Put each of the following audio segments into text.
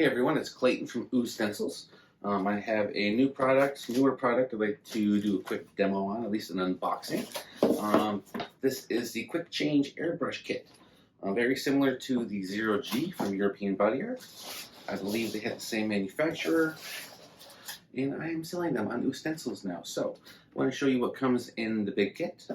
Hey everyone, it's Clayton from Stencils. I have a newer product I'd like to do a quick demo on, at least an unboxing. This is the Quick Change Airbrush Kit. Very similar to the 0G from European Body Art. I believe they have the same manufacturer, and I am selling them on Stencils now. So I want to show you what comes in the big kit.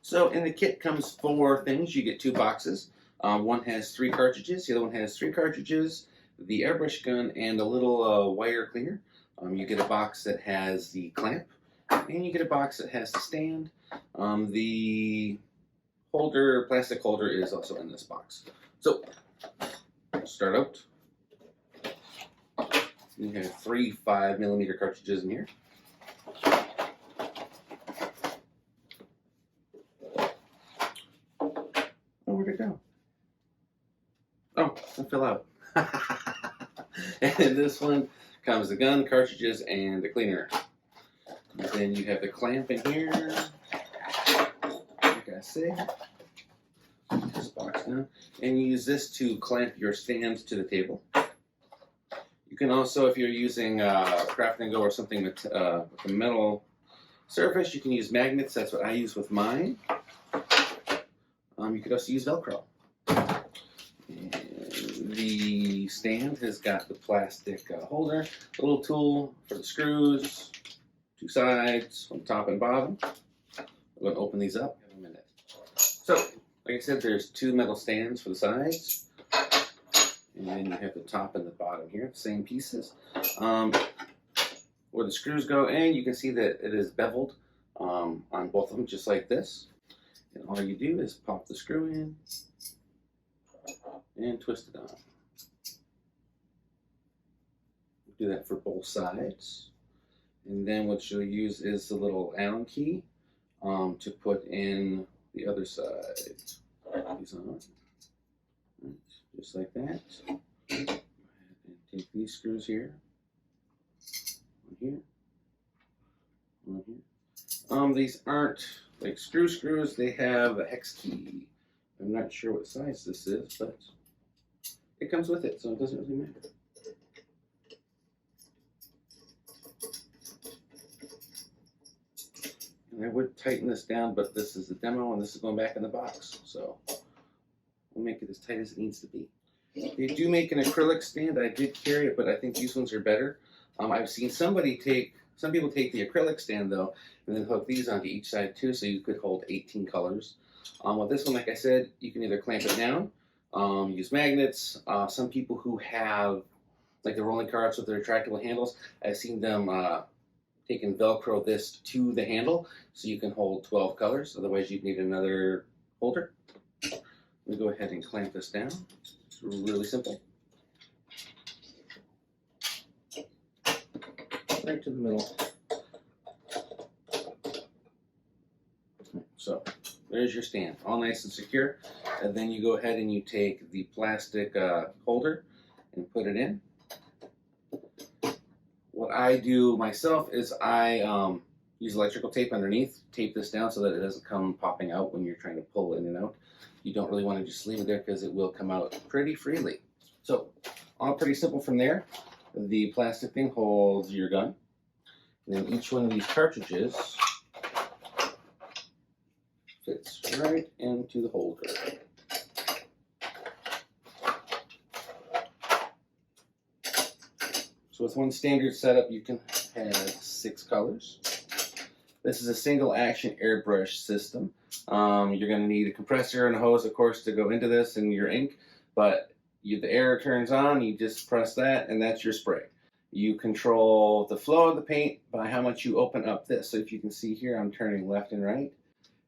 So in the kit comes 4 things. You get 2 boxes. One has 3 cartridges, the other one has 3 cartridges, the airbrush gun, and a little wire cleaner. You get a box that has the clamp, and you get a box that has the stand. The holder, plastic holder, is also in this box. So, start out. You have 3 5mm cartridges in here. Oh, where'd it go? Oh, it fell out. And this one comes the gun, cartridges, and the cleaner. And then you have the clamp in here. Like I said, this box down, and you use this to clamp your stand to the table. You can also, if you're using Craft and Go or something with a metal surface, you can use magnets. That's what I use with mine. You could also use Velcro. The stand has got the plastic holder, a little tool for the screws, 2 sides, on top and bottom. I'm going to open these up in a minute. So, like I said, there's 2 metal stands for the sides, and then you have the top and the bottom here, same pieces. Where the screws go, and you can see that it is beveled on both of them, just like this. And all you do is pop the screw in and twist it on. Do that for both sides. And then what you'll use is the little Allen key to put in the other side. These on. Right, just like that. Go ahead and take these screws here. One here. One here. These aren't like screws, they have a hex key. I'm not sure what size this is, but it comes with it, so it doesn't really matter. And I would tighten this down, but this is the demo, and this is going back in the box, so we'll make it as tight as it needs to be. They do make an acrylic stand. I did carry it, but I think these ones are better. I've seen some people take the acrylic stand though, and then hook these onto each side too, so you could hold 18 colors. With this one, like I said, you can either clamp it down, use magnets. Some people who have like the rolling carts with their retractable handles, I've seen them taking Velcro this to the handle so you can hold 12 colors. Otherwise, you'd need another holder. Let me go ahead and clamp this down. It's really simple. Right to the middle. So there's your stand, all nice and secure. And then you go ahead and you take the plastic holder and put it in. What I do myself is I use electrical tape underneath, tape this down so that it doesn't come popping out when you're trying to pull in and out. You don't really want to just leave it there because it will come out pretty freely. So all pretty simple from there. The plastic thing holds your gun. And then each one of these cartridges fits right into the holder. So with one standard setup, you can have 6 colors. This is a single action airbrush system. You're going to need a compressor and a hose, of course, to go into this and your ink. But the air turns on, you just press that, and that's your spray. You control the flow of the paint by how much you open up this. So if you can see here, I'm turning left and right.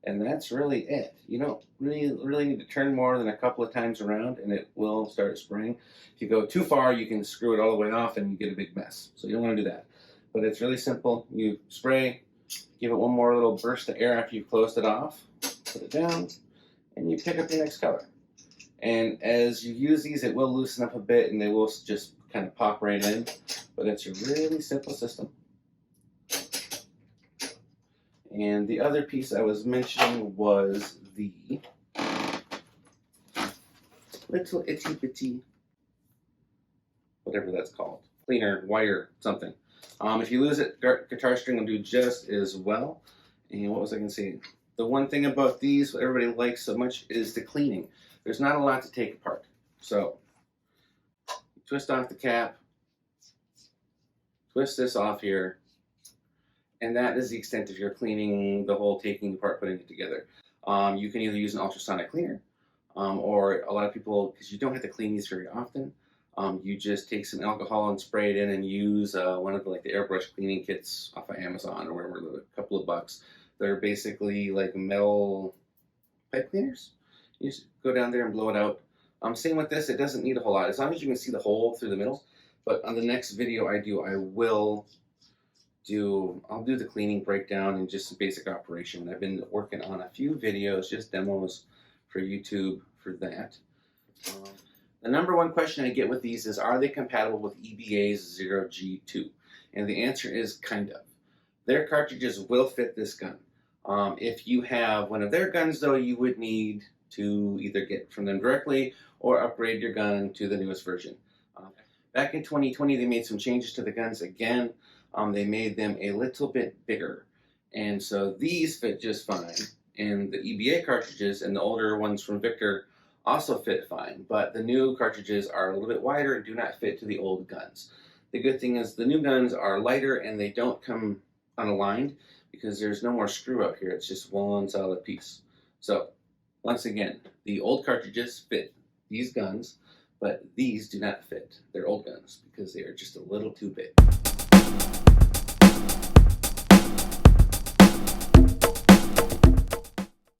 And that's really it. You don't really need to turn more than a couple of times around, and it will start spraying. If you go too far, you can screw it all the way off and you get a big mess. So you don't want to do that. But it's really simple. You spray, give it one more little burst of air after you've closed it off, put it down, and you pick up the next color. And as you use these, it will loosen up a bit and they will just kind of pop right in. But it's a really simple system. And the other piece I was mentioning was the little itty bitty whatever that's called. Cleaner, wire, something. If you lose it, guitar string will do just as well. And what was I going to say? The one thing about these, what everybody likes so much, is the cleaning. There's not a lot to take apart. So, twist off the cap, twist this off here, and that is the extent of your cleaning the whole, taking apart, putting it together. You can either use an ultrasonic cleaner, or a lot of people, because you don't have to clean these very often, you just take some alcohol and spray it in and use one of the, like the Airbrush cleaning kits off of Amazon or wherever, a couple of bucks. They're basically like metal pipe cleaners. You just go down there and blow it out. Same with this, it doesn't need a whole lot, as long as you can see the hole through the middle. But on the next video I'll do the cleaning breakdown and just some basic operation. I've been working on a few videos, just demos for YouTube for that. The number one question I get with these is, are they compatible with EBA's 0G2? And the answer is kind of. Their cartridges will fit this gun. If you have one of their guns, though, you would need to either get from them directly or upgrade your gun to the newest version. Back in 2020, they made some changes to the guns again. They made them a little bit bigger. And so these fit just fine. And the EBA cartridges and the older ones from Victor also fit fine. But the new cartridges are a little bit wider and do not fit to the old guns. The good thing is the new guns are lighter and they don't come unaligned because there's no more screw up here. It's just one solid piece. So once again, the old cartridges fit these guns, but these do not fit their old guns because they are just a little too big.